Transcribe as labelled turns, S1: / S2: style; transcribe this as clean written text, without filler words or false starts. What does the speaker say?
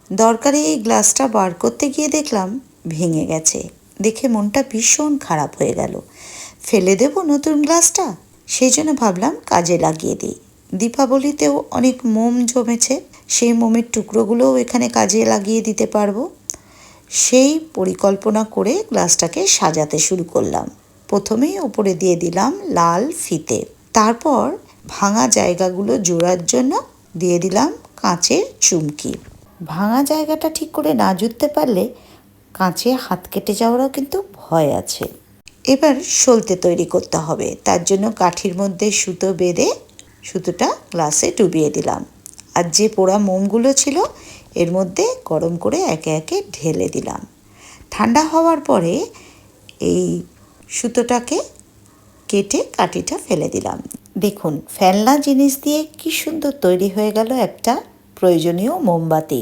S1: দরকারি এই গ্লাসটা বার করতে গিয়ে দেখলাম ভেঙে গেছে। দেখে মনটা ভীষণ খারাপ হয়ে গেল। ফেলে দেব নতুন গ্লাসটা? সেই জন্য ভাবলাম কাজে লাগিয়ে দিই। দীপাবলিতেও অনেক মোম জমেছে, সেই মোমের টুকরোগুলোও এখানে কাজে লাগিয়ে দিতে পারবো। সেই পরিকল্পনা করে গ্লাসটাকে সাজাতে শুরু করলাম। প্রথমেই ওপরে দিয়ে দিলাম লাল ফিতে, তারপর ভাঙা জায়গাগুলো জোড়ার জন্য দিয়ে দিলাম কাঁচের চুমকি। ভাঙা জায়গাটা ঠিক করে না জুড়তে পারলে কাঁচে হাত কেটে যাওয়ারও কিন্তু ভয় আছে। এবার সলতে তৈরি করতে হবে। তার জন্য কাঠির মধ্যে সুতো বেঁধে সুতোটা গ্লাসে ডুবিয়ে দিলাম, আর যে পোড়া মোমগুলো ছিল এর মধ্যে গরম করে একে একে ঢেলে দিলাম। ঠান্ডা হওয়ার পরে এই সুতোটাকে কেটে কাঠিটা ফেলে দিলাম। দেখুন, ফেলনা জিনিস দিয়ে কি সুন্দর তৈরি হয়ে গেল একটা প্রয়োজনীয় মোমবাতি।